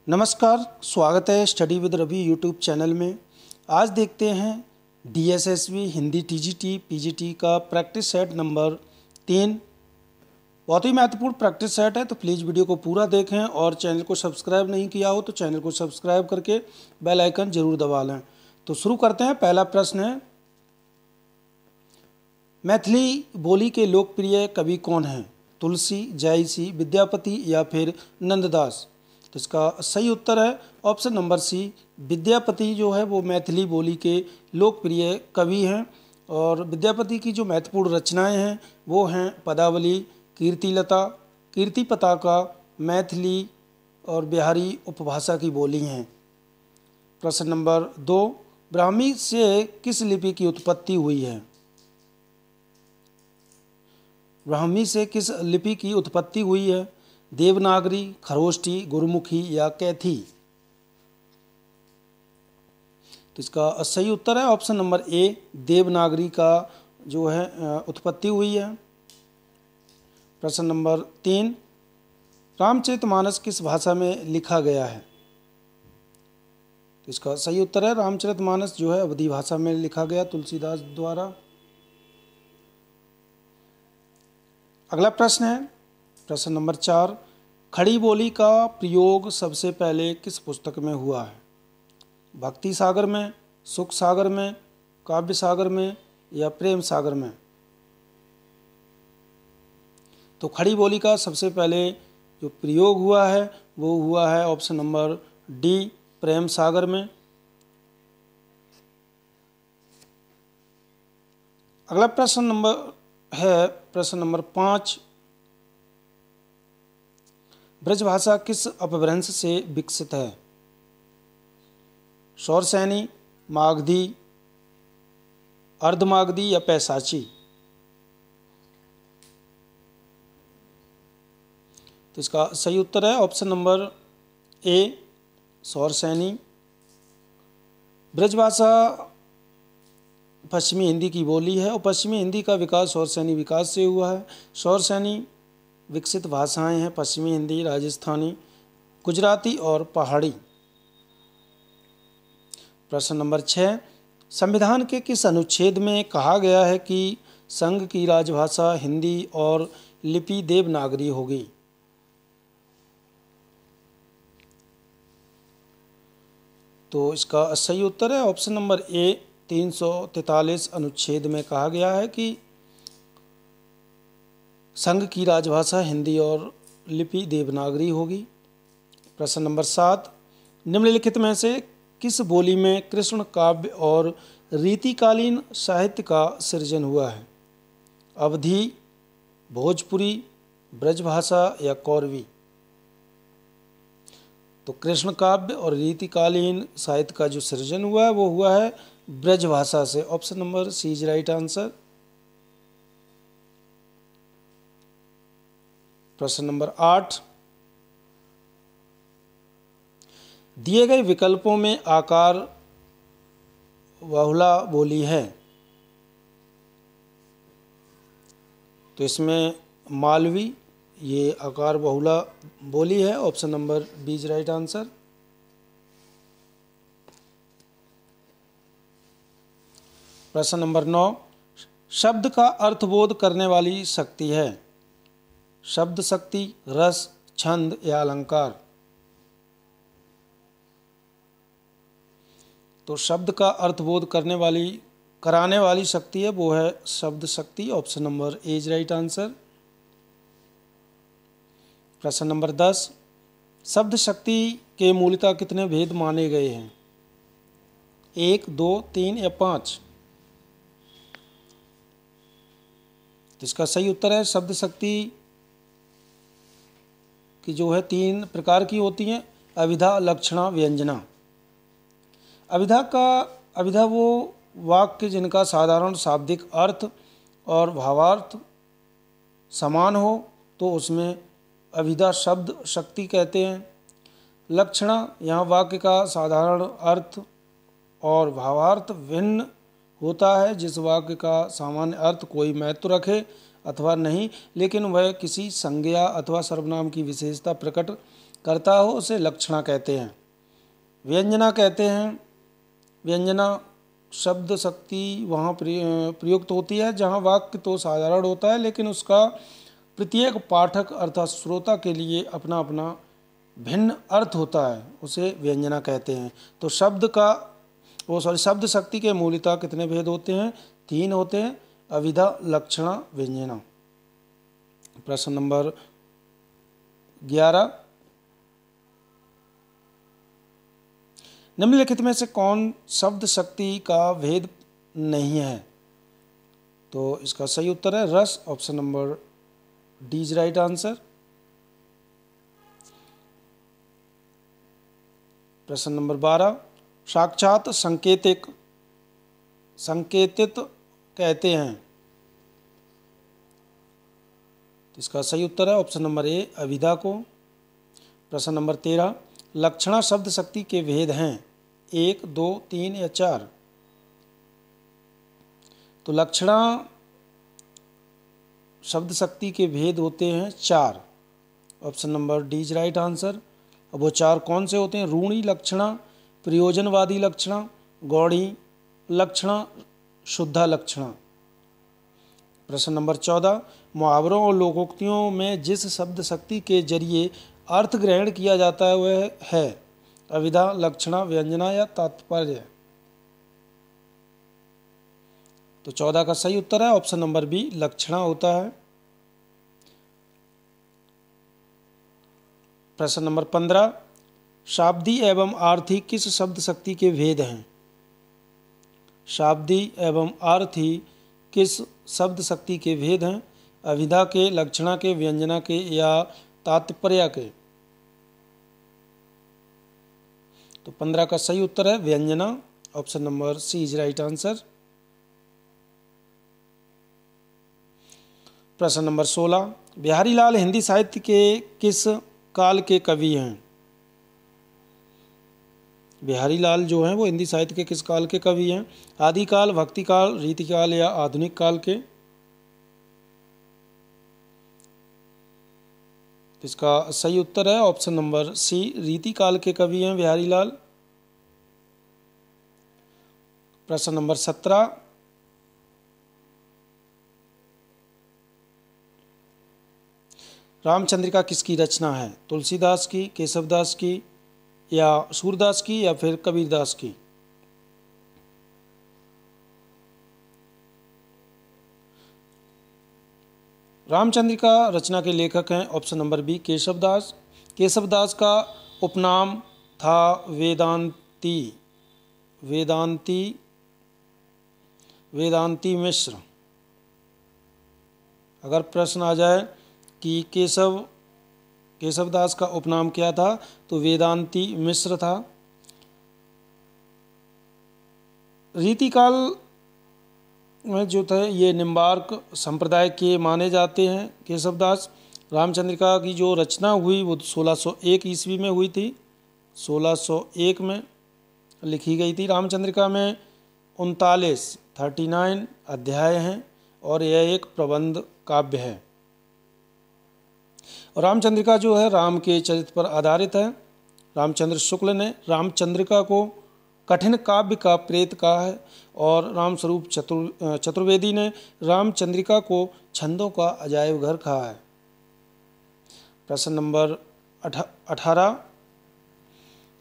नमस्कार, स्वागत है study with Ravi YouTube channel में। आज देखते हैं डीएसएसबी हिंदी टीजीटी पीजीटी का प्रैक्टिस सेट नंबर 3। बहुत ही महत्वपूर्ण प्रैक्टिस सेट है, तो प्लीज़ वीडियो को पूरा देखें और चैनल को सब्सक्राइब नहीं किया हो तो चैनल को सब्सक्राइब करके बेल आइकन जरूर दबा लें। तो शुरू करते हैं। पहला प्रश्न है, मैथिली बोली के लोकप्रिय कवि कौन हैं? तुलसी, जायसी, विद्यापति या फिर नंददास? तो इसका सही उत्तर है ऑप्शन नंबर सी, विद्यापति जो है वो मैथिली बोली के लोकप्रिय कवि हैं। और विद्यापति की जो महत्वपूर्ण रचनाएं हैं वो हैं पदावली, कीर्तिलता, कीर्ति पताका, मैथिली और बिहारी उपभाषा की बोली हैं। प्रश्न नंबर 2, ब्राह्मी से किस लिपि की उत्पत्ति हुई है? ब्राह्मी से किस लिपि की उत्पत्ति हुई है? देवनागरी, खरोष्ठी, गुरुमुखी या कैथी? तो इसका सही उत्तर है ऑप्शन नंबर ए, देवनागरी का जो है उत्पत्ति हुई है। प्रश्न नंबर 3, रामचरितमानस किस भाषा में लिखा गया है? तो इसका सही उत्तर है रामचरितमानस जो है अवधी भाषा में लिखा गया तुलसीदास द्वारा। अगला प्रश्न है प्रश्न नंबर 4, खड़ी बोली का प्रयोग सबसे पहले किस पुस्तक में हुआ है? भक्ति सागर में, सुख सागर में, काव्य सागर में या प्रेम सागर में? तो खड़ी बोली का सबसे पहले जो प्रयोग हुआ है वो हुआ है option number D, Prem Sagar में। अगला प्रश्न नंबर 5, ब्रजभाषा किस अपभ्रंश से विकसित है? शौरसैनी, मागधी, अर्धमागधी या पैशाची? तो इसका सही उत्तर है ऑप्शन नंबर ए, शौरसैनी। ब्रजभाषा पश्चिमी हिंदी की बोली है और पश्चिमी हिंदी का विकास शौरसैनी विकास से हुआ है। शौरसैनी विकसित भाषाएं हैं पश्चिमी हिंदी, राजस्थानी, गुजराती और पहाड़ी। प्रश्न नंबर 6, संविधान के किस अनुच्छेद में कहा गया है कि संघ की राजभाषा हिंदी और लिपि देवनागरी होगी? तो इसका सही उत्तर है ऑप्शन नंबर ए, 343 अनुच्छेद में कहा गया है कि संघ की राजभाषा हिंदी और लिपि देवनागरी होगी। प्रश्न नंबर 7, निम्नलिखित में से किस बोली में कृष्ण काव्य और रीतिकालीन साहित्य का सृजन हुआ है? अवधी, भोजपुरी, ब्रजभाषा या कौरवी? तो कृष्ण काव्य और रीतिकालीन साहित्य का जो सृजन हुआ है वो हुआ है ब्रजभाषा से। Option number C is right answer. प्रश्न नंबर 8, दिए गए विकल्पों में आकार बहुला बोली है? तो इसमें मालवी ये आकार बहुला बोली है। Option number B is right answer. प्रश्न नंबर 9, शब्द का अर्थबोध करने वाली शक्ति है? शब्द शक्ति, रस, छंद या अलंकार? तो शब्द का अर्थबोध कराने वाली शक्ति है वो है शब्द शक्ति। Option number A is right answer. प्रश्न नंबर 10, शब्द शक्ति के मूलतः कितने भेद माने गए हैं? 1, 2, 3 या 5? तो इसका सही उत्तर है शब्द शक्ति की जो है 3 प्रकार की होती हैं, अभिधा, लक्षणा, व्यंजना। अभिधा वो वाक्य जिनका साधारण शाब्दिक अर्थ और भावार्थ समान हो तो उसमें अभिधा शब्द शक्ति कहते हैं। लक्षणा, यहाँ वाक्य का साधारण अर्थ और भावार्थ भिन्न होता है, जिस वाक्य का सामान्य अर्थ कोई महत्व रखे अथवा नहीं, लेकिन वह किसी संज्ञा अथवा सर्वनाम की विशेषता प्रकट करता हो उसे लक्षणा कहते हैं। व्यंजना कहते हैं, व्यंजना शब्द शक्ति वहाँ प्रयुक्त होती है जहाँ वाक्य तो साधारण होता है लेकिन उसका प्रत्येक पाठक अर्थात श्रोता के लिए अपना अपना भिन्न अर्थ होता है, उसे व्यंजना कहते हैं। तो शब्द शक्ति के मूलतः कितने भेद होते हैं? 3 होते हैं, अविधा, लक्षणा, व्यंजना। प्रश्न नंबर 11, निम्नलिखित में से कौन शब्द शक्ति का भेद नहीं है? तो इसका सही उत्तर है रस, option number D is right answer. प्रश्न नंबर 12, साक्षात संकेतित कहते हैं। तो इसका सही उत्तर है ऑप्शन नंबर ए, अविधा को। प्रश्न नंबर 13, लक्षणा शब्द शक्ति के भेद हैं 1, 2, 3 या 4? तो लक्षणा शब्द शक्ति के भेद होते हैं 4, option number D is right answer. अब वो 4 कौन से होते हैं? रूढ़ी लक्षणा, प्रयोजनवादी लक्षणा, गौड़ी लक्षणा, शुद्धा लक्षणा। प्रश्न नंबर 14, मुहावरों और लोकोक्तियों में जिस शब्द शक्ति के जरिए अर्थ ग्रहण किया जाता है वह है अविधा, लक्षणा, व्यंजना या तात्पर्य? तो 14 का सही उत्तर है ऑप्शन नंबर बी, लक्षणा होता है। प्रश्न नंबर 15, शाब्दी एवं आर्थी किस शब्द शक्ति के भेद हैं? शाब्दी एवं आर्थी किस शब्द शक्ति के भेद हैं? अविधा के, लक्षणा के, व्यंजना के या तात्पर्य के? तो 15 का सही उत्तर है व्यंजना, option number C is right answer. प्रश्न नंबर 16, बिहारी लाल हिंदी साहित्य के किस काल के कवि हैं? बिहारी लाल जो हैं वो हिंदी साहित्य के किस काल के कवि हैं? आदिकाल, भक्तिकाल, रीतिकाल या आधुनिक काल के? तो इसका सही उत्तर है ऑप्शन नंबर सी, रीतिकाल के कवि हैं बिहारी लाल। प्रश्न नंबर 17, रामचंद्रिका किसकी रचना है? तुलसीदास की, केशवदास की या सूरदास की या फिर कबीरदास की? रामचंद्रिका रचना के लेखक हैं option number B, Keshavdas. Keshavdas का उपनाम था वेदांती मिश्र। अगर प्रश्न आ जाए कि केशवदास का उपनाम क्या था, तो वेदांती मिश्र था। रीतिकाल में जो थे ये निम्बार्क संप्रदाय के माने जाते हैं केशवदास। रामचंद्रिका की जो रचना हुई वो 1601 ईस्वी में हुई थी, 1601 में लिखी गई थी। रामचंद्रिका में 39 अध्याय हैं और यह एक प्रबंध काव्य है। और रामचंद्रिका जो है राम के चरित्र पर आधारित है। रामचंद्र शुक्ल ने रामचंद्रिका को कठिन काव्य का प्रेत कहा है और रामस्वरूप चतुर्वेदी ने रामचंद्रिका को छंदों का अजायब घर कहा है। प्रश्न नंबर 18,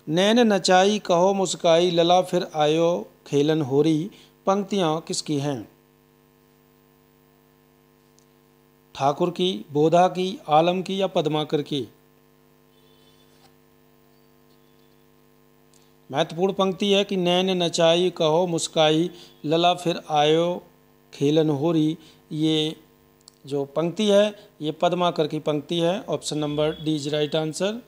नैन नचाई कहो मुस्काई लला फिर आयो खेलन होरी पंक्तियाँ किसकी हैं? ठाकुर की, बोधा की, आलम की या पद्माकर की? महत्वपूर्ण पंक्ति है कि नैन नचाई कहो मुस्काई लला फिर आयो खेलन होरी। ये जो पंक्ति है ये पद्माकर की पंक्ति है, option number D is right answer.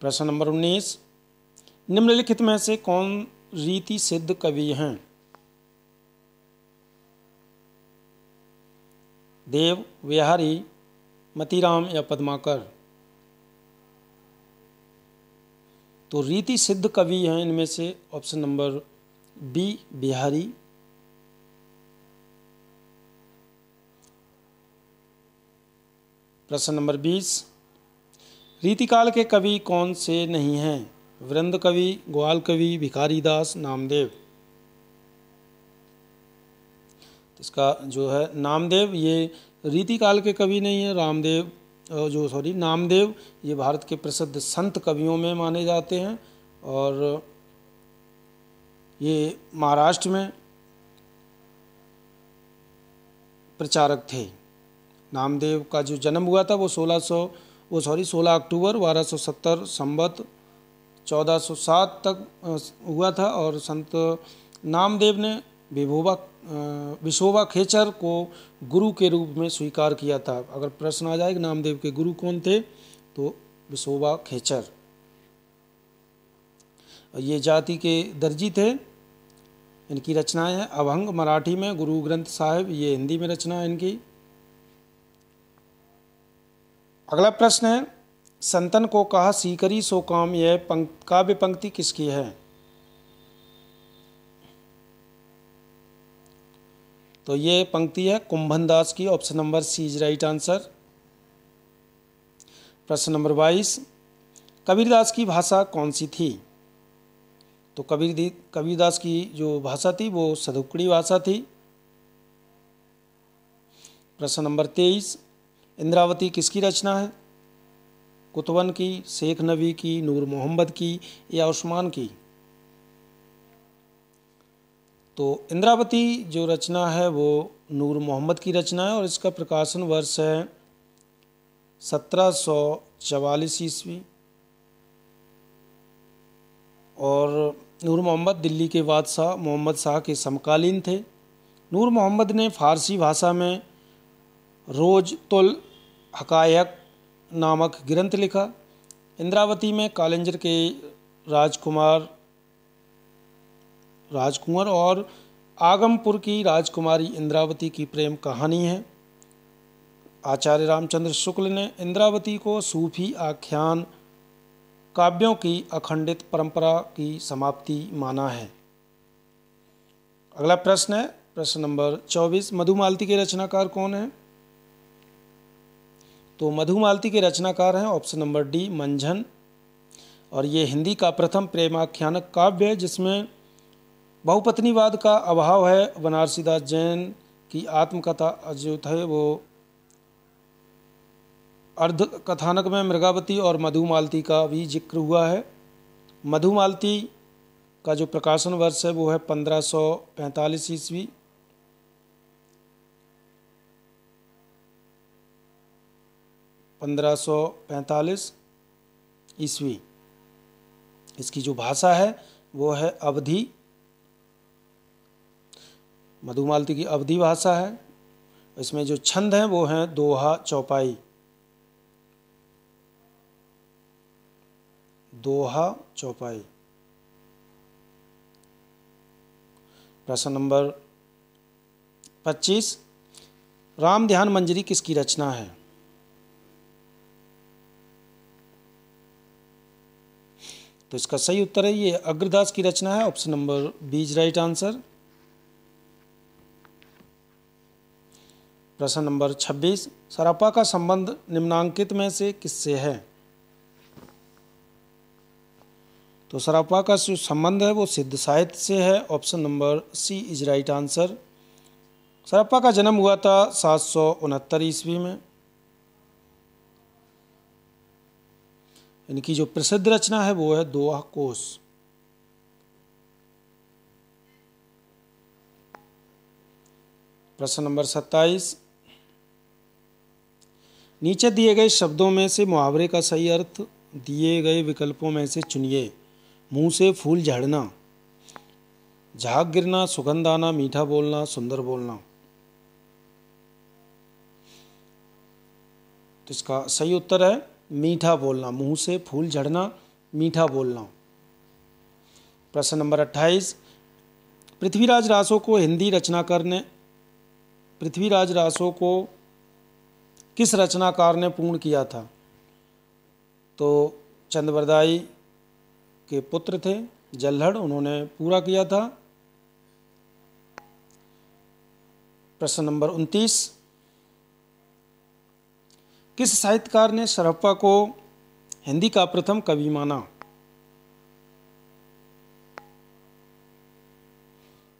प्रश्न नंबर 19, निम्नलिखित में से कौन रीति सिद्ध कवि हैं? देव, बिहारी, मतीराम या पद्माकर? तो रीति सिद्ध कवि हैं इनमें से ऑप्शन नंबर बी, बिहारी। प्रश्न नंबर 20, रीतिकाल के कवि कौन से नहीं हैं? वृंद कवि, ग्वाल कवि, भिखारीदास, नामदेव। इसका जो है नामदेव, ये रीतिकाल के कवि नहीं है। नामदेव ये भारत के प्रसिद्ध संत कवियों में माने जाते हैं और ये महाराष्ट्र में प्रचारक थे। नामदेव का जो जन्म हुआ था वो 16 अक्टूबर 1270 संवत 1407 तक हुआ था और संत नामदेव ने विशोबा खेचर को गुरु के रूप में स्वीकार किया था। अगर प्रश्न आ जाए कि नामदेव के गुरु कौन थे तो विशोबा खेचर। ये जाति के दर्जी थे। इनकी रचनाएं हैं अभंग मराठी में, गुरु ग्रंथ साहिब ये हिंदी में रचना है इनकी। अगला प्रश्न है, संतन को कहा सीकरी सो काम, यह काव्य पंक्ति किसकी है? तो ये पंक्ति है कुंभन दास की। Option number C is right answer. प्रश्न नंबर 22, कबीरदास की भाषा कौन सी थी? तो कबीरदास की जो भाषा थी वो सदुक्कड़ी भाषा थी। प्रश्न नंबर 23, इंद्रावती किसकी रचना है? कुतुबन की, शेख नबी की, नूर मोहम्मद की या उस्मान की? तो इंद्रावती जो रचना है वो नूर मोहम्मद की रचना है और इसका प्रकाशन वर्ष है 1744 ईस्वी। और नूर मोहम्मद दिल्ली के बादशाह मोहम्मद शाह के समकालीन थे। नूर मोहम्मद ने फारसी भाषा में रोज तुल हकायक नामक ग्रंथ लिखा। इंद्रावती में कालिंजर के राजकुमार और आगमपुर की राजकुमारी इंद्रावती की प्रेम कहानी है। आचार्य रामचंद्र शुक्ल ने इंद्रावती को सूफी आख्यान काव्यों की अखंडित परंपरा की समाप्ति माना है। अगला प्रश्न है प्रश्न नंबर 24, मधुमालती के रचनाकार कौन है? तो मधुमालती के रचनाकार हैं ऑप्शन नंबर डी मंझन। और ये हिंदी का प्रथम प्रेमाख्यानक काव्य है जिसमें बहुपत्नीवाद का अभाव है। बनारसीदास जैन की आत्मकथा जो थे वो अर्ध कथानक में मृगावती और मधुमालती का भी जिक्र हुआ है। मधुमालती का जो प्रकाशन वर्ष है वो है 1545 ईस्वी। इसकी जो भाषा है वो है अवधी। मधुमालती की अवधी भाषा है। इसमें जो छंद हैं वो हैं दोहा चौपाई। प्रश्न नंबर 25, राम ध्यान मंजरी किसकी रचना है? तो इसका सही उत्तर है ये अग्रदास की रचना है। Option number B is right answer. प्रश्न नंबर 26, सरापा का संबंध निम्नांकित में से किससे है? तो सरापा का जो संबंध है वो सिद्ध साहित्य से है। Option number C is right answer. सरापा का जन्म हुआ था 769 ईस्वी में। इनकी जो प्रसिद्ध रचना है वो है दोहा कोश। प्रश्न नंबर 27, नीचे दिए गए शब्दों में से मुहावरे का सही अर्थ दिए गए विकल्पों में से चुनिए। मुंह से फूल झड़ना, झाग गिरना, सुगंध आना, मीठा बोलना, सुंदर बोलना। तो इसका सही उत्तर है मीठा बोलना। मुंह से फूल झड़ना, मीठा बोलना। प्रश्न नंबर 28, पृथ्वीराज रासो को हिंदी रचनाकार ने पृथ्वीराज रासो को किस रचनाकार ने पूर्ण किया था? तो चंद्रबरदाई के पुत्र थे जल्हड़, उन्होंने पूरा किया था। प्रश्न नंबर 29, किस साहित्यकार ने सरहप्पा को हिंदी का प्रथम कवि माना?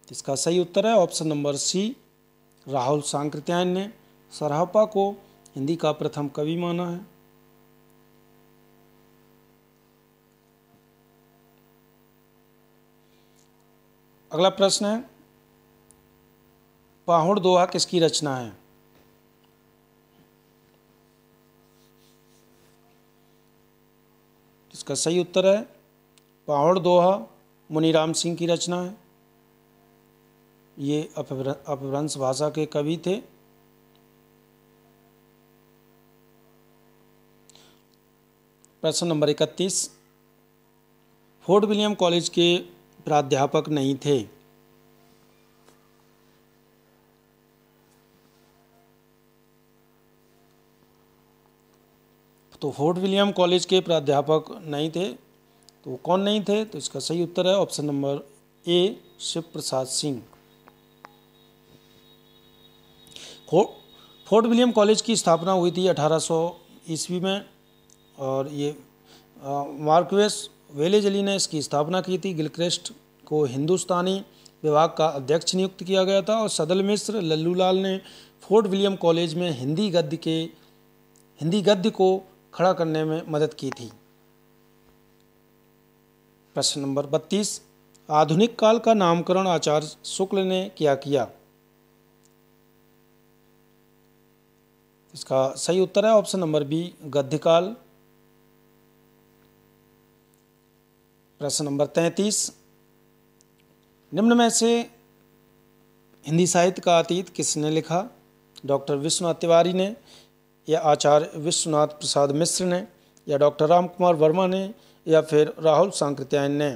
इसका सही उत्तर है option number C, Rahul Sankrityayan ने सरहप्पा को हिंदी का प्रथम कवि माना है। अगला प्रश्न है, पाहुड़ दोहा किसकी रचना है? इसका सही उत्तर है पाहुड़ दोहा मुनीराम सिंह की रचना है। ये अपभ्रंश भाषा के कवि थे। प्रश्न नंबर 31, फोर्ट विलियम कॉलेज के प्राध्यापक नहीं थे? तो फोर्ट विलियम कॉलेज के प्राध्यापक नहीं थे, तो कौन नहीं थे? तो इसका सही उत्तर है option number A, Shiv Prasad Singh. Fort William College की स्थापना हुई थी 1800 ईस्वी में, और ये मार्क्वेस वेलेजली ने इसकी स्थापना की थी। गिलक्रिस्ट को हिंदुस्तानी विभाग का अध्यक्ष नियुक्त किया गया था, और सदल मिश्र लल्लूलाल ने फोर्ट विलियम कॉलेज में हिंदी गद्य को खड़ा करने में मदद की थी। प्रश्न नंबर 32, आधुनिक काल का नामकरण आचार्य शुक्ल ने क्या किया? इसका सही उत्तर है ऑप्शन नंबर बी, गद्यकाल। प्रश्न नंबर 33, निम्न में से हिंदी साहित्य का अतीत किसने लिखा? डॉक्टर विश्वनाथ तिवारी ने, या आचार्य विश्वनाथ प्रसाद मिश्र ने, या डॉक्टर राम कुमार वर्मा ने, या फिर राहुल सांकृत्यायन ने?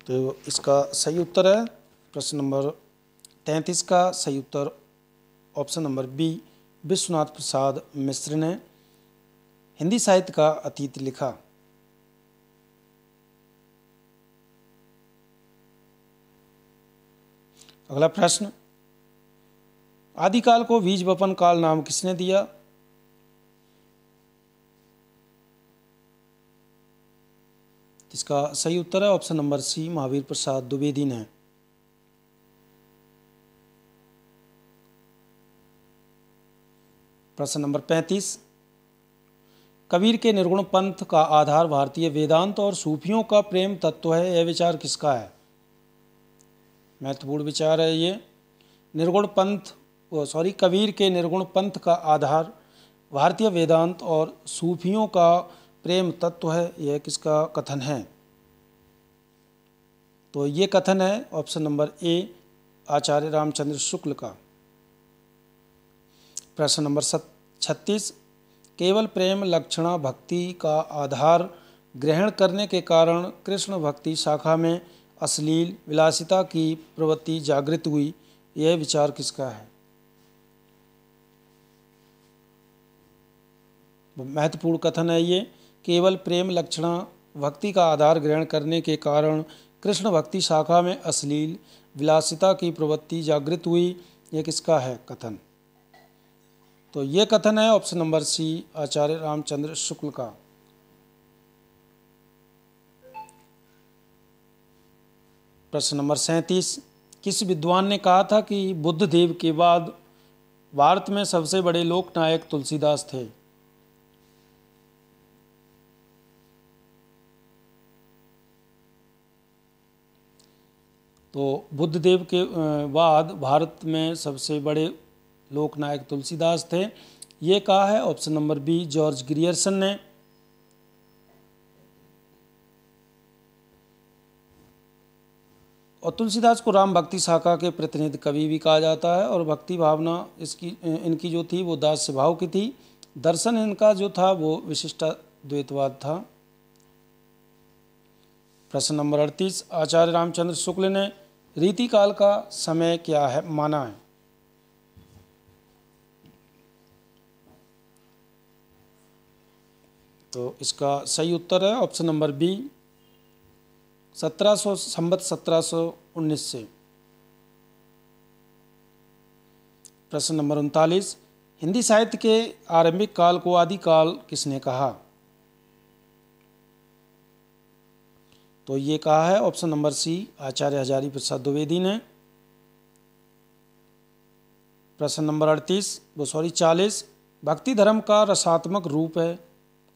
तो इसका सही उत्तर है प्रश्न नंबर 33 का सही उत्तर option number B, Vishwanath Prasad Mishra ने हिंदी साहित्य का अतीत लिखा। अगला प्रश्न, आदिकाल को बीज वपन काल नाम किसने दिया? इसका सही उत्तर है ऑप्शन नंबर सी, महावीर प्रसाद द्विवेदी ने। प्रश्न नंबर 35, कबीर के निर्गुण पंथ का आधार भारतीय वेदांत और सूफियों का प्रेम तत्व है, यह विचार किसका है? महत्वपूर्ण विचार है ये। कबीर के निर्गुण पंथ का आधार भारतीय वेदांत और सूफियों का प्रेम तत्व है, यह किसका कथन है? तो ये कथन है ऑप्शन नंबर ए, आचार्य रामचंद्र शुक्ल का। प्रश्न नंबर 36, केवल प्रेम लक्षणा भक्ति का आधार ग्रहण करने के कारण कृष्ण भक्ति शाखा में अश्लील विलासिता की प्रवृत्ति जागृत हुई, यह विचार किसका है? महत्वपूर्ण कथन है ये। केवल प्रेम लक्षणा भक्ति का आधार ग्रहण करने के कारण कृष्ण भक्ति शाखा में अश्लील विलासिता की प्रवृत्ति जागृत हुई, यह किसका है कथन? तो ये कथन है ऑप्शन नंबर सी, आचार्य रामचंद्र शुक्ल का। प्रश्न नंबर 37, किस विद्वान ने कहा था कि बुद्ध देव के बाद भारत में सबसे बड़े लोकनायक तुलसीदास थे? तो बुद्ध देव के बाद भारत में सबसे बड़े लोकनायक तुलसीदास थे, ये कहा है option number B, George Grierson ने। और तुलसीदास को राम भक्ति शाखा के प्रतिनिधि कवि भी कहा जाता है, और भक्ति भावना इनकी जो थी वो दास्य भाव की थी। दर्शन इनका जो था वो विशिष्टाद्वैतवाद था। प्रश्न नंबर 38, आचार्य रामचंद्र शुक्ल ने रीति काल का समय क्या है माना है? तो इसका सही उत्तर है ऑप्शन नंबर बी, 1700 संवत 1719 से। प्रश्न नंबर 39, हिंदी साहित्य के आरंभिक काल को आदिकाल किसने कहा? तो ये कहा है ऑप्शन नंबर सी, आचार्य हजारी प्रसाद द्विवेदी ने। प्रश्न नंबर 40, भक्ति धर्म का रसात्मक रूप है,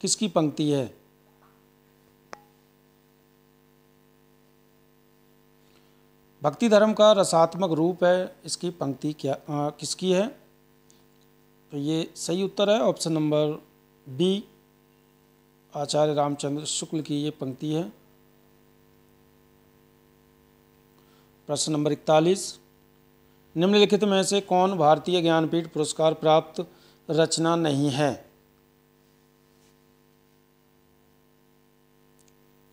किसकी पंक्ति है? भक्ति धर्म का रसात्मक रूप है, इसकी पंक्ति किसकी है? तो ये सही उत्तर है ऑप्शन नंबर बी, आचार्य रामचंद्र शुक्ल की ये पंक्ति है। प्रश्न नंबर 41, निम्नलिखित में से कौन भारतीय ज्ञानपीठ पुरस्कार प्राप्त रचना नहीं है?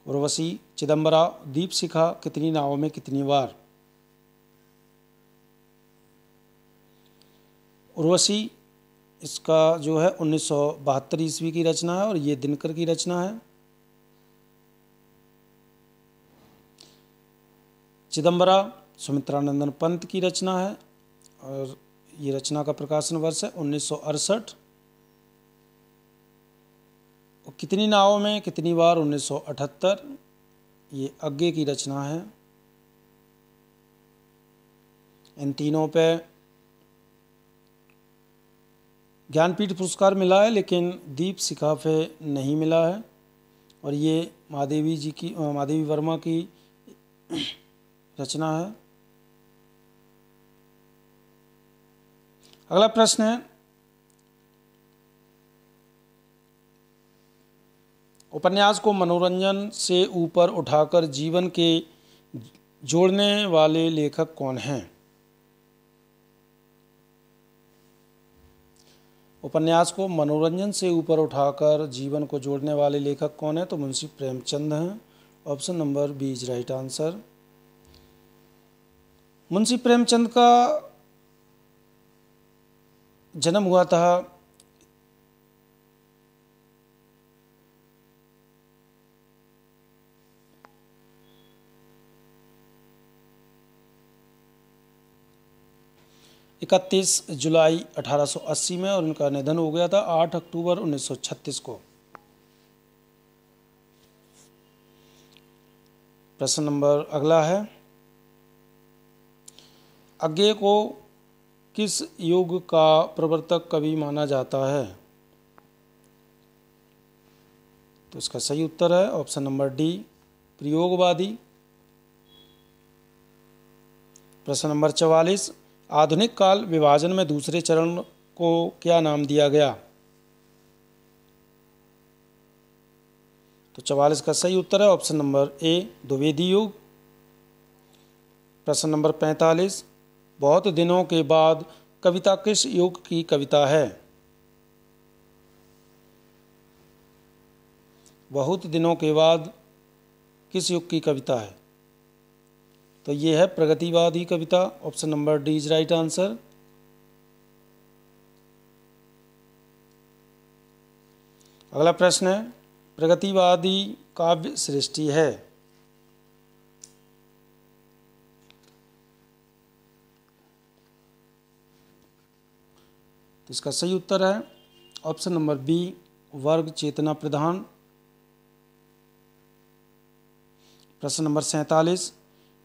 उर्वशी, चिदंबरा, दीपशिखा, कितनी नावों में कितनी बार? उर्वशी इसका जो है 1972 ईस्वी की रचना है और ये दिनकर की रचना है। चिदंबरा सुमित्रानंदन पंत की रचना है और ये रचना का प्रकाशन वर्ष है 1968। और कितनी नावों में कितनी बार 1978, ये अज्ञे की रचना है। इन तीनों पे ज्ञानपीठ पुरस्कार मिला है, लेकिन दीपशिखा पे नहीं मिला है और ये महादेवी वर्मा की रचना है। अगला प्रश्न है, उपन्यास को मनोरंजन से ऊपर उठाकर जीवन के जोड़ने वाले लेखक कौन हैं? उपन्यास को मनोरंजन से ऊपर उठाकर जीवन को जोड़ने वाले लेखक कौन है? तो मुंशी प्रेमचंद हैं। Option number B is right answer. Munshi Premchand का जन्म हुआ था 31 जुलाई 1880 में और उनका निधन हो गया था 8 अक्टूबर 1936 को। प्रश्न नंबर अगला है, अज्ञे को किस युग का प्रवर्तक कवि माना जाता है? तो इसका सही उत्तर है ऑप्शन नंबर डी, प्रयोगवादी। प्रश्न नंबर 44, आधुनिक काल विभाजन में दूसरे चरण को क्या नाम दिया गया? तो 44 का सही उत्तर है ऑप्शन नंबर ए, द्विवेदी युग। प्रश्न नंबर 45, बहुत दिनों के बाद कविता किस युग की कविता है? बहुत दिनों के बाद किस युग की कविता है? तो ये है प्रगतिवादी कविता। Option number D is right answer. अगला प्रश्न है, प्रगतिवादी काव्य सृष्टि है? तो इसका सही उत्तर है ऑप्शन नंबर बी, वर्ग चेतना प्रधान। प्रश्न नंबर 47,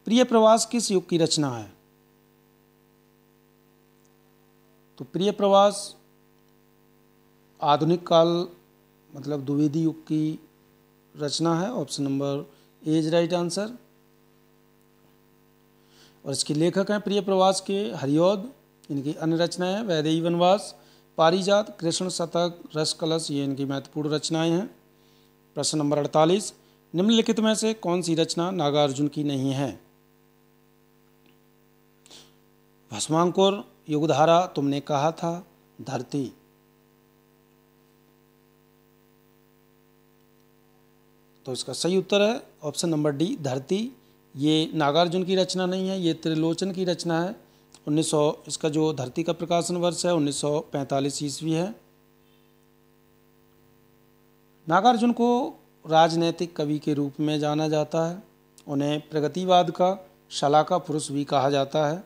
प्रिय प्रवास किस युग की रचना है? तो प्रिय प्रवास आधुनिक काल मतलब द्विवेदी युग की रचना है। Option number A is right answer. और इसके लेखक हैं प्रिय प्रवास के हरिऔध। इनकी अन्य रचनाएं हैं वैदेही वनवास, पारिजात, कृष्ण शतक, रस कलश, ये इनकी महत्वपूर्ण रचनाएं हैं। प्रश्न नंबर 48, निम्नलिखित में से कौन सी रचना नागार्जुन की नहीं है? भस्मांकुर, युगधारा, तुमने कहा था, धरती। तो इसका सही उत्तर है ऑप्शन नंबर डी, धरती। ये नागार्जुन की रचना नहीं है, ये त्रिलोचन की रचना है। 1900 इसका जो धरती का प्रकाशन वर्ष है 1945 ईस्वी है। नागार्जुन को राजनैतिक कवि के रूप में जाना जाता है। उन्हें प्रगतिवाद का शलाका पुरुष भी कहा जाता है।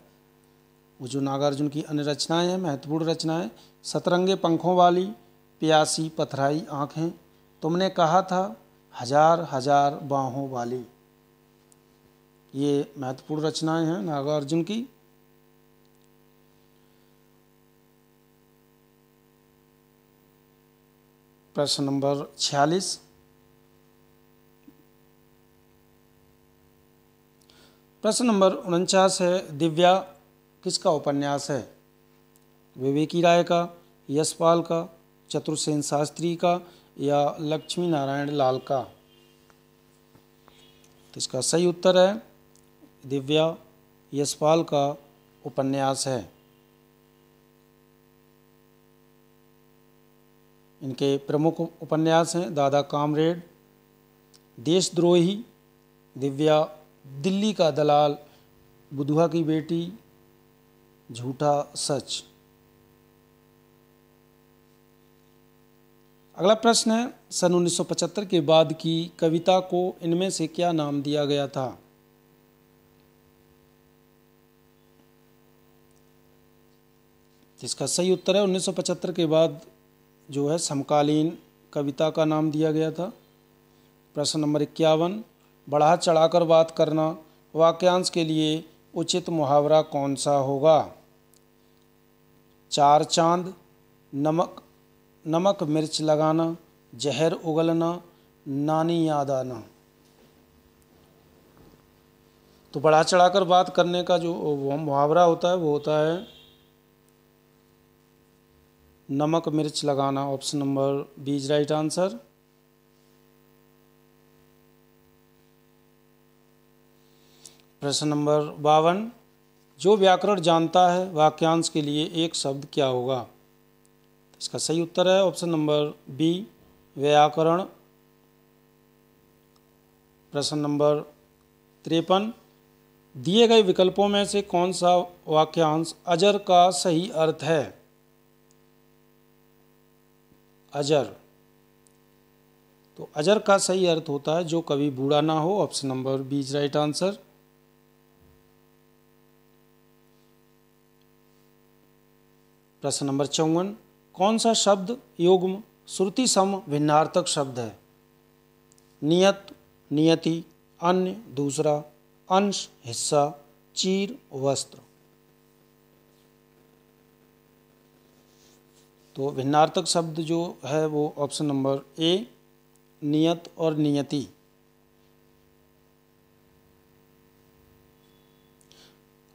वो जो नागार्जुन की अन्य रचनाएं हैं, महत्वपूर्ण रचनाएं, सतरंगे पंखों वाली, प्यासी पथराई आँखें, तुमने कहा था, हजार हजार बाहों वाली, ये महत्वपूर्ण रचनाएं हैं नागार्जुन की। प्रश्न नंबर 46। प्रश्न नंबर 49 है, दिव्या किसका उपन्यास है? विवेकी राय का, यशपाल का, चतुर्सेन शास्त्री का या लक्ष्मी नारायण लाल का? तो इसका सही उत्तर है दिव्या यशपाल का उपन्यास है। इनके प्रमुख उपन्यास हैं दादा कामरेड, देशद्रोही, दिव्या दिल्ली का दलाल, बुधुआ की बेटी, झूठा सच। अगला प्रश्न है, सन 1975 के बाद की कविता को इनमें से क्या नाम दिया गया था? इसका सही उत्तर है 1975 के बाद जो है समकालीन कविता का नाम दिया गया था। प्रश्न नंबर 51, बढ़ा चढ़ाकर बात करना वाक्यांश के लिए उचित मुहावरा कौन सा होगा? चार चांद, नमक नमक मिर्च लगाना, जहर उगलना, नानी याद आना। तो बढ़ा चढ़ाकर बात करने का जो मुहावरा होता है वो होता है नमक मिर्च लगाना। Option number B is right answer. प्रश्न नंबर 52, जो व्याकरण जानता है वाक्यांश के लिए एक शब्द क्या होगा? इसका सही उत्तर है ऑप्शन नंबर बी व्याकरण। प्रश्न नंबर 53, दिए गए विकल्पों में से कौन सा वाक्यांश अजर का सही अर्थ है? अजर, तो अजर का सही अर्थ होता है जो कभी बूढ़ा ना हो। Option number B is right answer. प्रश्न नंबर 54, कौन सा शब्द युग्म श्रुति सम भिन्नार्थक शब्द है? नियत, नियति, अन्य, दूसरा, अंश, हिस्सा, चीर, वस्त्र। तो भिन्नार्थक शब्द जो है वो ऑप्शन नंबर ए नियत और नियति।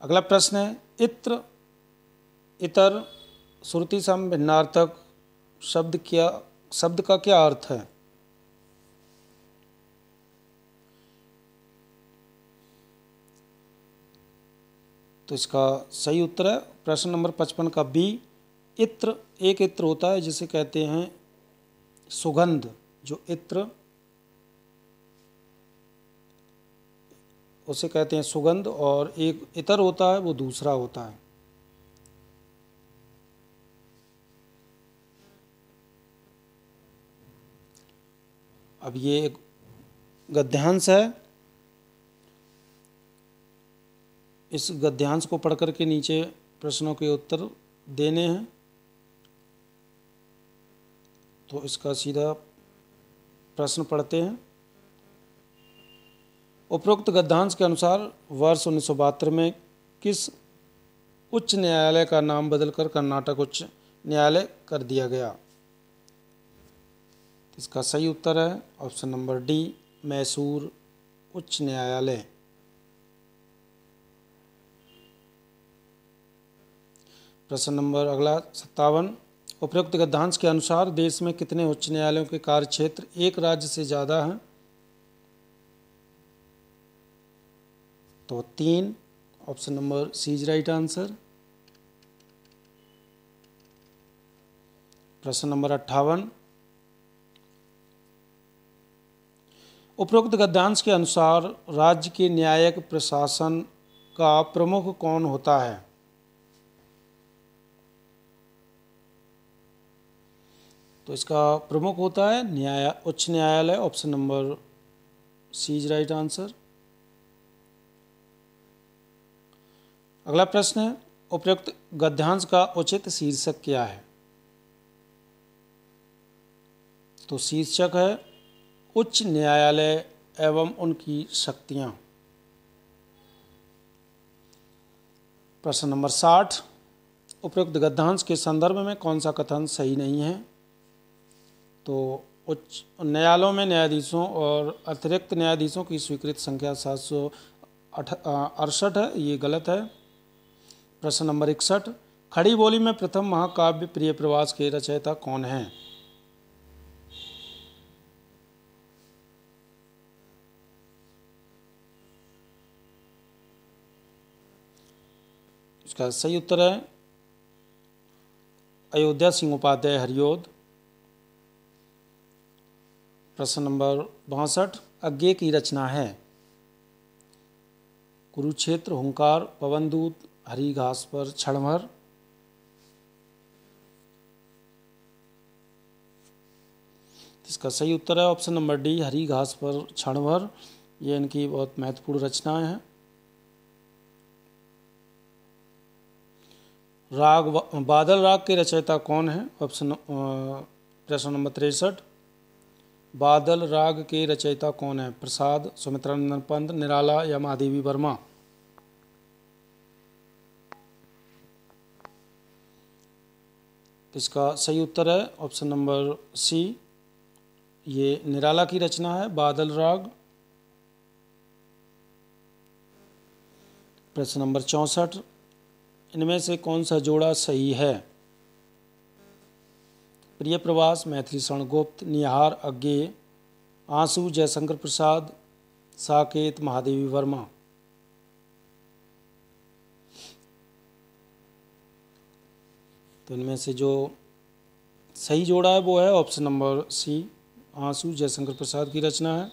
अगला प्रश्न है, इत्र, इतर, श्रुति सम भिन्नार्थक शब्द का क्या अर्थ है? तो इसका सही उत्तर है प्रश्न नंबर 55 का बी इत्र। एक इत्र होता है जिसे कहते हैं सुगंध, जो इत्र उसे कहते हैं सुगंध, और एक इतर होता है वो दूसरा होता है। अब ये एक गद्यांश है, इस गद्यांश को पढ़ करके नीचे प्रश्नों के उत्तर देने हैं। तो इसका सीधा प्रश्न पढ़ते हैं। उपरोक्त गद्यांश के अनुसार वर्ष 1972 में किस उच्च न्यायालय का नाम बदलकर कर्नाटक उच्च न्यायालय कर दिया गया? इसका सही उत्तर है ऑप्शन नंबर डी मैसूर उच्च न्यायालय। प्रश्न नंबर अगला 57, उपरोक्त गद्यांश के अनुसार देश में कितने उच्च न्यायालयों के कार्य क्षेत्र एक राज्य से ज़्यादा हैं? तो 3, option number C is right answer. प्रश्न नंबर 58, उपरोक्त गद्यांश के अनुसार राज्य के न्यायिक प्रशासन का प्रमुख कौन होता है? तो इसका प्रमुख होता है उच्च न्यायालय। Option number C is right answer. अगला प्रश्न है, उपयुक्त गद्यांश का उचित शीर्षक क्या है? तो शीर्षक है उच्च न्यायालय एवं उनकी शक्तियाँ। प्रश्न नंबर 60, उपयुक्त गद्यांश के संदर्भ में कौन सा कथन सही नहीं है? तो उच्च न्यायालयों में न्यायाधीशों और अतिरिक्त न्यायाधीशों की स्वीकृत संख्या 768 है, ये गलत है। प्रश्न नंबर 61, खड़ी बोली में प्रथम महाकाव्य प्रिय प्रवास के रचयिता कौन हैं? इसका सही उत्तर है अयोध्या सिंह उपाध्याय हरिओद। प्रश्न नंबर 62, अज्ञे की रचना है? कुरुक्षेत्र, हुंकार, पवनदूत, हरी घास पर क्षणभर। इसका सही उत्तर है ऑप्शन नंबर डी, हरी घास पर क्षणभर। ये इनकी बहुत महत्वपूर्ण रचनाएं हैं। राग बादल राग के रचयिता कौन है? प्रश्न नंबर 63, बादल राग के रचयिता कौन है? प्रसाद, सुमित्रानंद पंत, निराला या महादेवी वर्मा? इसका सही उत्तर है ऑप्शन नंबर सी, ये निराला की रचना है बादल राग। प्रश्न नंबर 64, इनमें से कौन सा जोड़ा सही है? प्रिय प्रवास, मैथिली शरण गुप्त, निहार, अज्ञे, आंसू, जयशंकर प्रसाद, साकेत, महादेवी वर्मा? तो इनमें से जो सही जोड़ा है वो है ऑप्शन नंबर सी, आंसू जयशंकर प्रसाद की रचना है।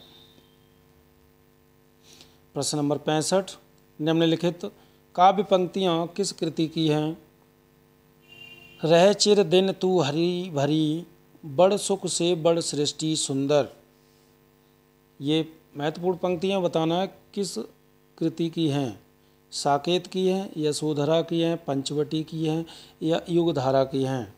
प्रश्न नंबर 65, निम्नलिखित काव्य पंक्तियाँ किस कृति की हैं? रह चिर दिन तू हरी भरी, बड़ सुख से बड़ सृष्टि सुंदर। ये महत्वपूर्ण पंक्तियाँ बताना है किस कृति की हैं। साकेत की हैं, यशोधरा की हैं, पंचवटी की हैं या युगधारा की हैं?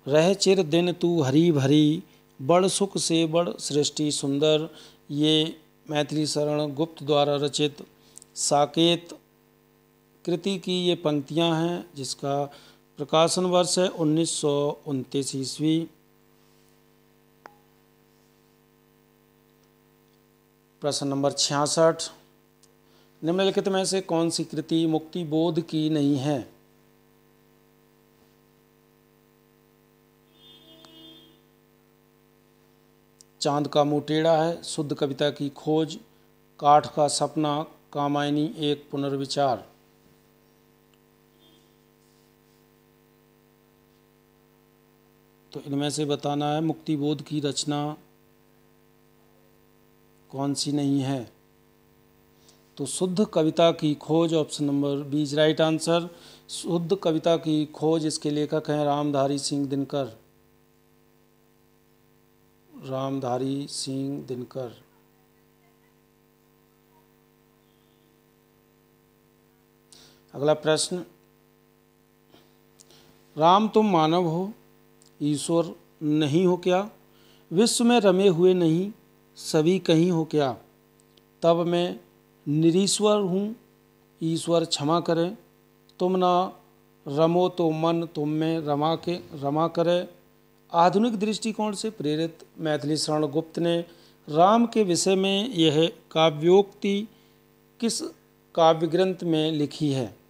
रह चिर दिन तू हरी भरी, बड़ सुख से बड़ सृष्टि सुंदर, ये मैथिली शरण गुप्त द्वारा रचित साकेत कृति की ये पंक्तियां हैं, जिसका प्रकाशन वर्ष है 1929 ईस्वी। प्रश्न नंबर 66, निम्नलिखित में से कौन सी कृति मुक्ति बोध की नहीं है? चांद का मुंह टेढ़ा है, शुद्ध कविता की खोज, काठ का सपना, कामायनी एक पुनर्विचार? तो इनमें से बताना है मुक्ति बोध की रचना कौन सी नहीं है। तो शुद्ध कविता की खोज option number B is right answer. शुद्ध कविता की खोज, इसके लेखक हैं रामधारी सिंह दिनकर। रामधारी सिंह दिनकर। अगला प्रश्न, राम तुम मानव हो, ईश्वर नहीं हो क्या? विश्व में रमे हुए नहीं, सभी कहीं हो क्या? तब मैं निरीश्वर हूँ, ईश्वर क्षमा करें। तुम ना रमो तो मन तुम में रमा करे। आधुनिक दृष्टिकोण से प्रेरित मैथिली शरण गुप्त ने राम के विषय में यह काव्योक्ति किस काव्य ग्रंथ में लिखी है?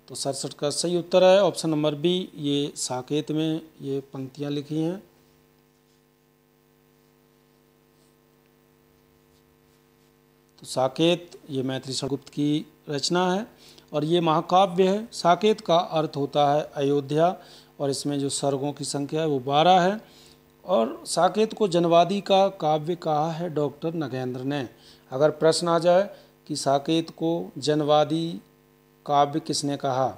तो 67 का सही उत्तर है ऑप्शन नंबर बी, ये साकेत में ये पंक्तियां लिखी हैं। तो साकेत ये मैथिली शरण गुप्त की रचना है और ये महाकाव्य है। साकेत का अर्थ होता है अयोध्या और इसमें जो सर्गों की संख्या है वो 12 है। और साकेत को जनवादी का काव्य कहा है डॉक्टर नगेंद्र ने। अगर प्रश्न आ जाए कि साकेत को जनवादी काव्य किसने कहा,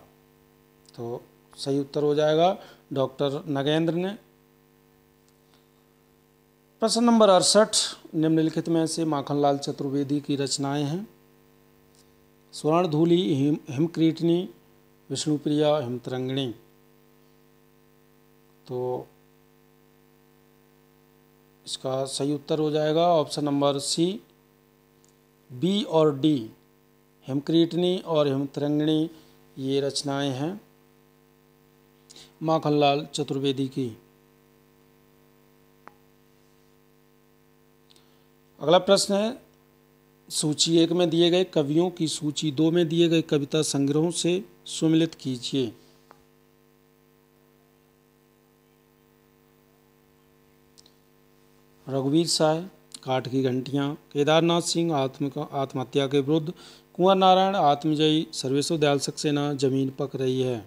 तो सही उत्तर हो जाएगा डॉक्टर नगेंद्र ने। प्रश्न नंबर 68, निम्नलिखित में से माखनलाल चतुर्वेदी की रचनाएं हैं। स्वर्णधूलि, हिमक्रीटनी, विष्णुप्रिया, हिमतरंगिणी। तो इसका सही उत्तर हो जाएगा ऑप्शन नंबर सी, बी और डी। हिमक्रीटनी और हिमतरंगिणी ये रचनाएं हैं माखनलाल चतुर्वेदी की। अगला प्रश्न है, सूची 1 में दिए गए कवियों की सूची 2 में दिए गए कविता संग्रहों से सुमिलित कीजिए। रघुवीर साय, काठ की घंटियाँ, केदारनाथ सिंह, आत्महत्या के विरुद्ध, कुंवर नारायण, आत्मजयी, सर्वेश्वर दयाल सक्सेना, जमीन पक रही है।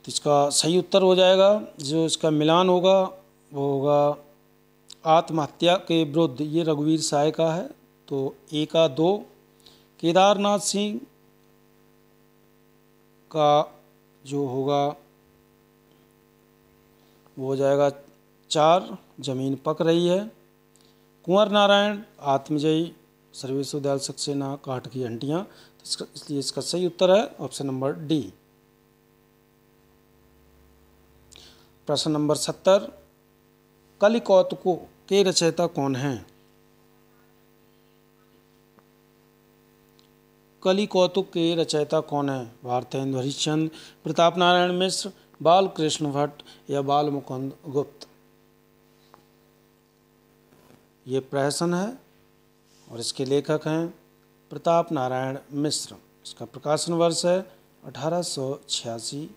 तो इसका सही उत्तर हो जाएगा, जो इसका मिलान होगा वो होगा आत्महत्या के विरुद्ध, ये रघुवीर साय का है। तो ए का 2, केदारनाथ सिंह का जो होगा वो हो जाएगा 4, जमीन पक रही है। कुंवर नारायण, आत्मजयी, सर्वेश्वर दयाल सक्सेना, काठ की घंटियाँ। तो इसलिए इसका सही उत्तर है ऑप्शन नंबर डी। प्रश्न नंबर 70, कलिकौतुकों के रचयिता कौन हैं? कलिकौतुक के रचयिता कौन है? भारतेंदु हरिश्चंद्र, प्रताप नारायण मिश्र, बालकृष्ण भट्ट या बालमुकुंद गुप्त। ये प्रहसन है और इसके लेखक हैं प्रताप नारायण मिश्र। इसका प्रकाशन वर्ष है 1886।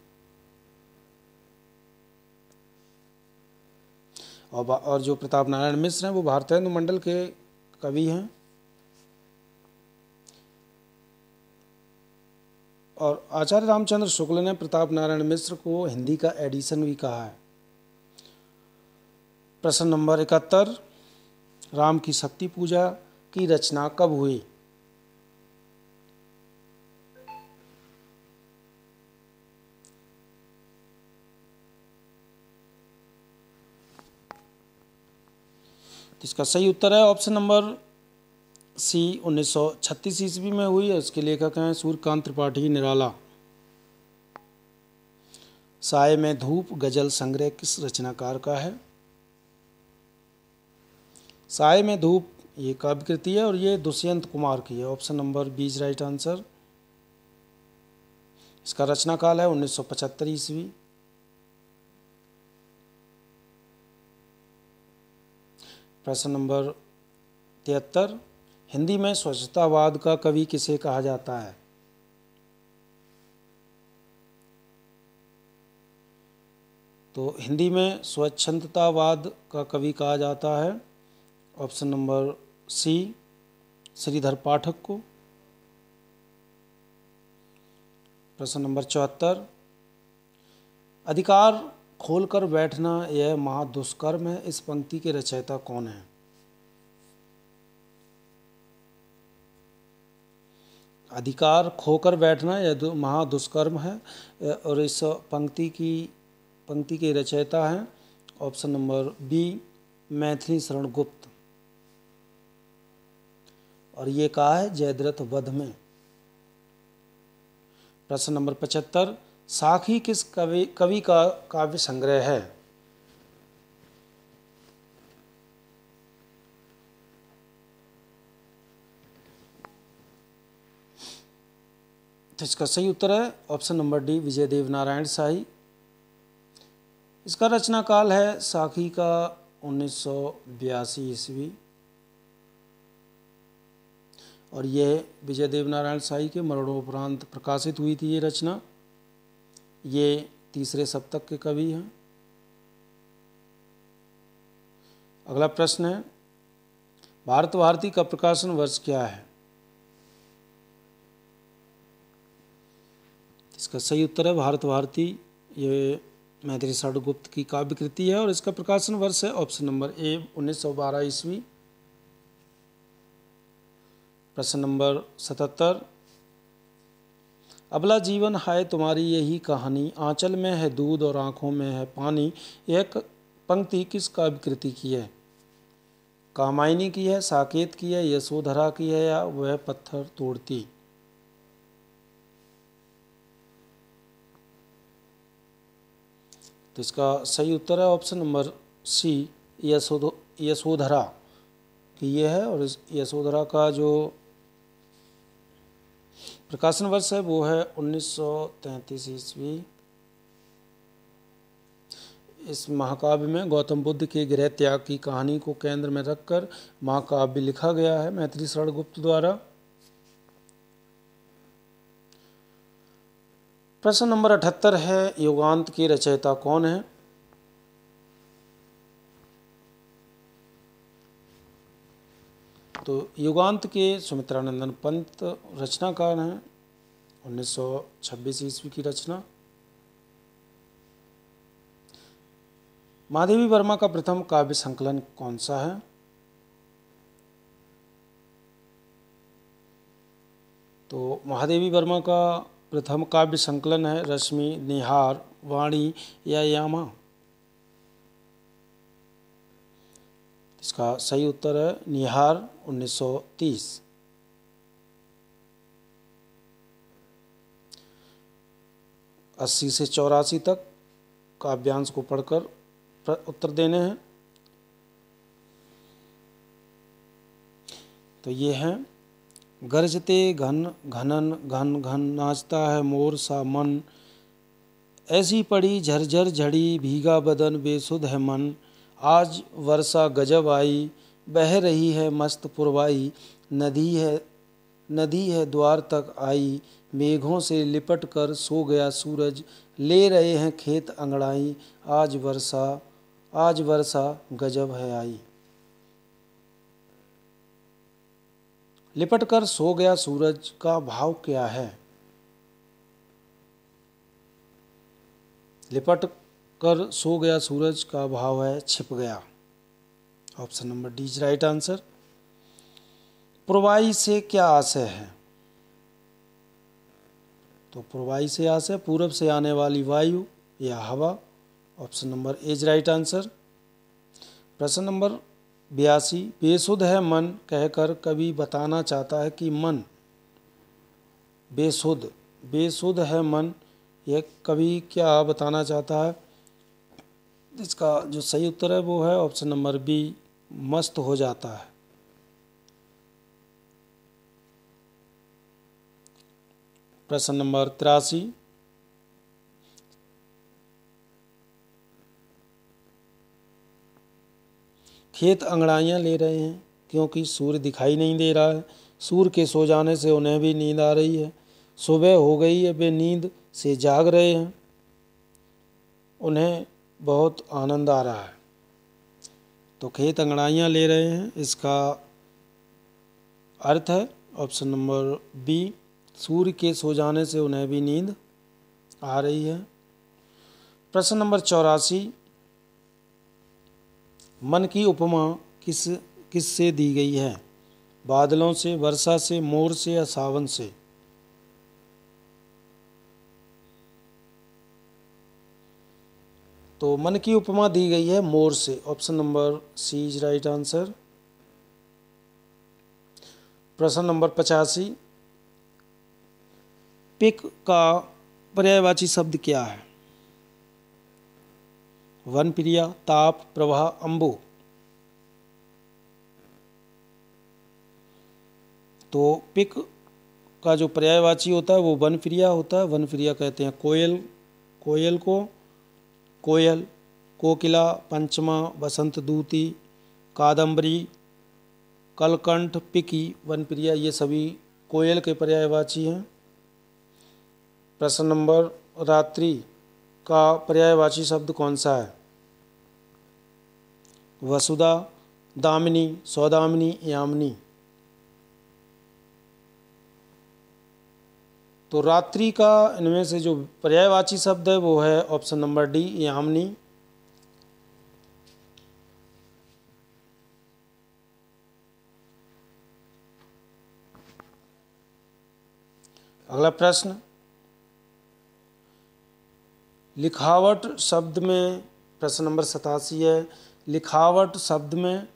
और जो प्रताप नारायण मिश्र हैं वो भारतेंदु मंडल के कवि हैं। और आचार्य रामचंद्र शुक्ल ने प्रताप नारायण मिश्र को हिंदी का एडिशन भी कहा है। प्रश्न नंबर 71, राम की शक्ति पूजा की रचना कब हुई? तो इसका सही उत्तर है ऑप्शन नंबर सी, 1936 ईस्वी में हुई है। इसके लेखक हैं सूर्यकांत त्रिपाठी निराला। साय में धूप गजल संग्रह किस रचनाकार का है? साय में धूप ये काव्य कृति है और ये दुष्यंत कुमार की है। Option number B is right answer. इसका रचना काल है 1975 ईस्वी। प्रश्न नंबर 73, हिंदी में स्वच्छतावाद का कवि किसे कहा जाता है? तो हिंदी में स्वच्छंदतावाद का कवि कहा जाता है ऑप्शन नंबर सी, श्रीधर पाठक को। प्रश्न नंबर 74, अधिकार खोलकर बैठना यह महादुष्कर्म है, इस पंक्ति के रचयिता कौन है? अधिकार खोकर बैठना यह महादुष्कर्म है और इस पंक्ति के रचयिता हैं option number B, Maithili Sharan Gupt. और ये कहा है जयद्रथ वध में। प्रश्न नंबर 75, साखी किस कवि का काव्य संग्रह है? तो इसका सही उत्तर है ऑप्शन नंबर डी, विजय देव नारायण शाही। इसका रचना काल है साखी का 1982 ईस्वी और यह विजय देव नारायण शाही के मरणोपरांत प्रकाशित हुई थी ये रचना। ये 3रे सप्तक के कवि हैं। अगला प्रश्न है, भारत भारती का प्रकाशन वर्ष क्या है? इसका सही उत्तर है भारत भारती, ये मैथिली शरण गुप्त की काव्य कृति है और इसका प्रकाशन वर्ष है ऑप्शन नंबर ए, 1912 ईस्वी। प्रश्न नंबर 77, अबला जीवन हाय तुम्हारी यही कहानी, आंचल में है दूध और आंखों में है पानी। एक पंक्ति किस काव्य कृति की है? कामायनी की है, साकेत की है, यशोधरा की है, या वह पत्थर तोड़ती? तो इसका सही उत्तर है ऑप्शन नंबर सी, यशोधरा की ये है। और इस यशोधरा का जो प्रकाशन वर्ष है वो है 1933 ईस्वी। इस महाकाव्य में गौतम बुद्ध के गृह त्याग की कहानी को केंद्र में रखकर महाकाव्य लिखा गया है मैथिली शरण गुप्त द्वारा। प्रश्न नंबर 78 है, युगांत के रचयिता कौन है? तो युगांत के सुमित्रानंदन पंत रचनाकार हैं, 1926 ईस्वी की रचना। महादेवी वर्मा का प्रथम काव्य संकलन कौन सा है? तो महादेवी वर्मा का प्रथम काव्य संकलन है रश्मि, निहार, वाणी या यामा। इसका सही उत्तर है निहार, 1930। अस्सी से 84 तक काव्यांश को पढ़कर उत्तर देने हैं। तो ये हैं, गरजते घन घनन घन घन, नाचता है मोर सा मन, ऐसी पड़ी झरझर झड़ी, भीगा बदन बेसुध है मन, आज वर्षा गजब आई, बह रही है मस्त पुरवाई, नदी है द्वार तक आई, मेघों से लिपट कर सो गया सूरज, ले रहे हैं खेत अंगड़ाई, आज वर्षा गजब है आई। लिपट कर सो गया सूरज का भाव क्या है? लिपट कर सो गया सूरज का भाव है छिप गया। Option number D is right answer. पूर्वाई से क्या आशय है? तो पूर्वाई से आशय पूरब से आने वाली वायु या हवा। Option number A is right answer. प्रश्न नंबर 82, बेसुध है मन कहकर कवि बताना चाहता है कि मन बेसुध है मन, यह कवि क्या बताना चाहता है? इसका जो सही उत्तर है वो है ऑप्शन नंबर बी, मस्त हो जाता है। प्रश्न नंबर 83, खेत अंगड़ाइयाँ ले रहे हैं क्योंकि सूर्य दिखाई नहीं दे रहा है, सूर्य के सो जाने से उन्हें भी नींद आ रही है, सुबह हो गई है वे नींद से जाग रहे हैं, उन्हें बहुत आनंद आ रहा है। तो खेत अंगड़ाइयाँ ले रहे हैं, इसका अर्थ है ऑप्शन नंबर बी, सूर्य के सो जाने से उन्हें भी नींद आ रही है। प्रश्न नंबर 84, मन की उपमा किस से दी गई है? बादलों से, वर्षा से, मोर से या सावन से? तो मन की उपमा दी गई है मोर से। Option number C is right answer. प्रश्न नंबर 85, पिक का पर्यायवाची शब्द क्या है? वनप्रिया, ताप, प्रवाह, अंबु। तो पिक का जो पर्यायवाची होता है वो वनप्रिया होता है। वनप्रिया कहते हैं कोयल को, कोयल, कोकिला, पंचमा, बसंत दूती, कादम्बरी, कलकंठ, पिकी, वनप्रिया, ये सभी कोयल के पर्यायवाची हैं। प्रश्न नंबर रात्रि का पर्यायवाची शब्द कौन सा है? वसुधा, दामिनी, सौदामिनी, यामिनी। तो रात्रि का इनमें से जो पर्यायवाची शब्द है वो है ऑप्शन नंबर डी, यामिनी। अगला प्रश्न, लिखावट शब्द में, प्रश्न नंबर 87 है, लिखावट शब्द में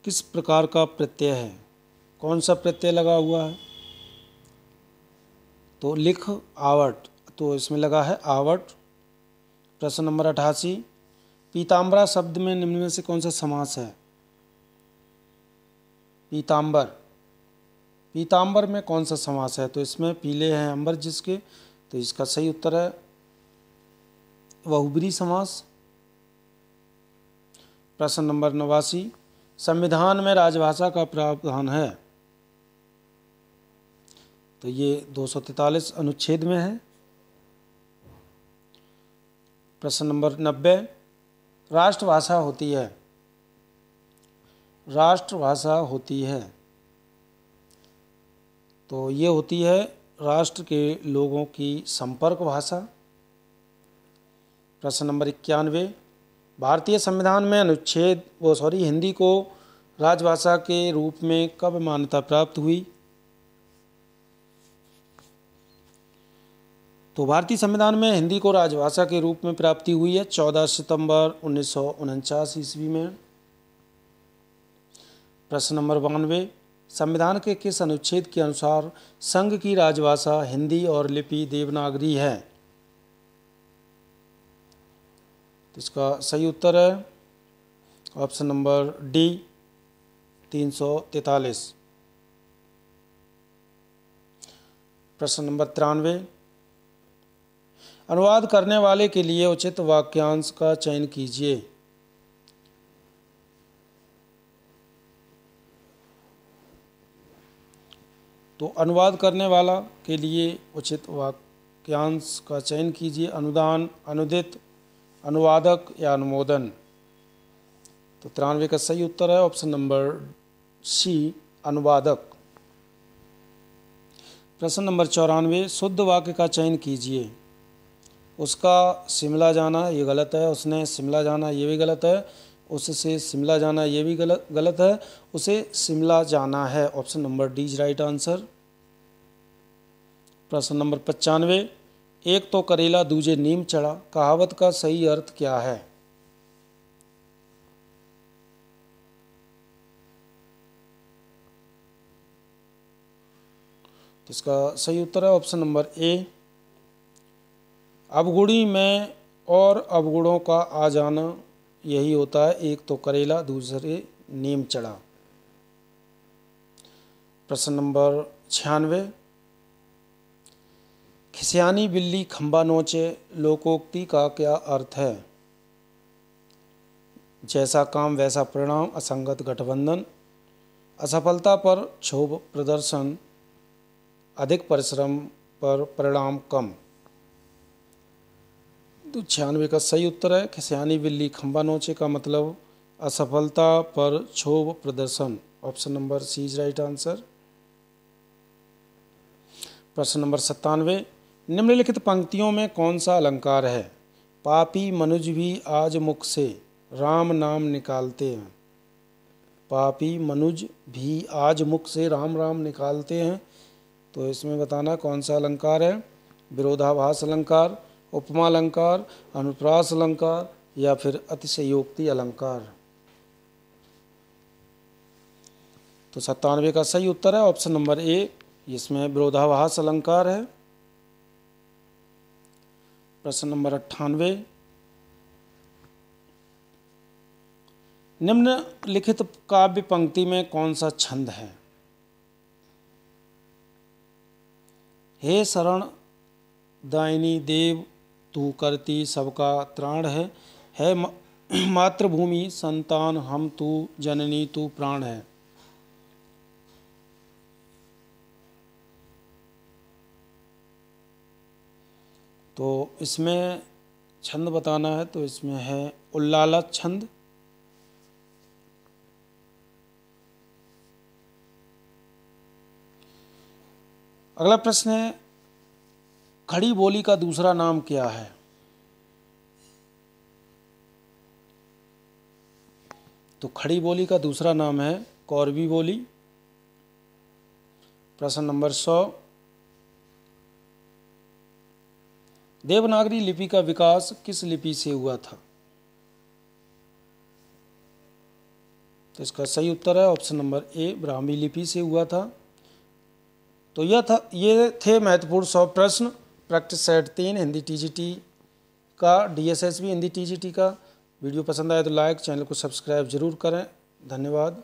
किस प्रकार का प्रत्यय है, कौन सा प्रत्यय लगा हुआ है? तो लिख आवट, तो इसमें लगा है आवट। प्रश्न नंबर 88, पीताम्बरा शब्द में निम्न में से कौन सा समास है? पीताम्बर, पीताम्बर में कौन सा समास है? तो इसमें पीले हैं अंबर जिसके, तो इसका सही उत्तर है बहुब्री समास। प्रश्न नंबर 89, संविधान में राजभाषा का प्रावधान है? तो ये 243 अनुच्छेद में है। प्रश्न नंबर 90, राष्ट्रभाषा होती है, राष्ट्रभाषा होती है, तो ये होती है राष्ट्र के लोगों की संपर्क भाषा। प्रश्न नंबर 91, भारतीय संविधान में अनुच्छेद हिंदी को राजभाषा के रूप में कब मान्यता प्राप्त हुई? तो भारतीय संविधान में हिंदी को राजभाषा के रूप में प्राप्ति हुई है 14 सितंबर 1949 ईस्वी में। प्रश्न नंबर 92, संविधान के किस अनुच्छेद के अनुसार संघ की राजभाषा हिंदी और लिपि देवनागरी है? तो इसका सही उत्तर है ऑप्शन नंबर डी 343। प्रश्न नंबर 93, अनुवाद करने वाले के लिए उचित वाक्यांश का चयन कीजिए। तो अनुवाद करने वाला के लिए उचित वाक्यांश का चयन कीजिए। अनुदान, अनुदित, अनुवादक या अनुमोदन। तो 93 का सही उत्तर है ऑप्शन नंबर सी अनुवादक। प्रश्न नंबर 94, शुद्ध वाक्य का चयन कीजिए। उसका शिमला जाना ये गलत है, उसने शिमला जाना ये भी गलत है, उससे शिमला जाना ये भी गलत है, उसे शिमला जाना है। Option number D is right answer. प्रश्न नंबर 95, एक तो करेला दूजे नीम चढ़ा, कहावत का सही अर्थ क्या है? तो इसका सही उत्तर है ऑप्शन नंबर ए। अवगुणी में और अवगुणों का आ जाना यही होता है, एक तो करेला दूसरे नीम चढ़ा। प्रश्न नंबर 96, खिसियानी बिल्ली खंबा नोचे लोकोक्ति का क्या अर्थ है? जैसा काम वैसा परिणाम, असंगत गठबंधन, असफलता पर क्षोभ प्रदर्शन, अधिक परिश्रम पर परिणाम कम। तो 96 का सही उत्तर है खिसियानी बिल्ली खंबा नोचे का मतलब असफलता पर क्षोभ प्रदर्शन। Option number C is right answer. प्रश्न नंबर 97, निम्नलिखित पंक्तियों में कौन सा अलंकार है? पापी मनुज भी आज मुख से राम नाम निकालते हैं। पापी मनुज भी आज मुख से राम राम निकालते हैं, तो इसमें बताना कौन सा अलंकार है? विरोधाभास अलंकार, उपमा अलंकार, अनुप्रास अलंकार या फिर अतिशयोक्ति अलंकार। तो 97 का सही उत्तर है ऑप्शन नंबर ए, इसमें विरोधाभास अलंकार है। प्रश्न नंबर 98, निम्नलिखित काव्य पंक्ति में कौन सा छंद है? हे शरण दायिनी देव तू करती सबका त्राण है मातृभूमि संतान हम तू जननी तू प्राण है। तो इसमें छंद बताना है, तो इसमें है उल्लालक छंद। अगला प्रश्न है, खड़ी बोली का दूसरा नाम क्या है? तो खड़ी बोली का दूसरा नाम है कौरवी बोली। प्रश्न नंबर 100, देवनागरी लिपि का विकास किस लिपि से हुआ था? तो इसका सही उत्तर है ऑप्शन नंबर ए, ब्राह्मी लिपि से हुआ था। तो ये थे महत्वपूर्ण 100 प्रश्न प्रैक्टिस सेट 3 हिंदी टीजीटी का, डीएसएसबी हिंदी टीजीटी का। वीडियो पसंद आए तो लाइक, चैनल को सब्सक्राइब जरूर करें। धन्यवाद।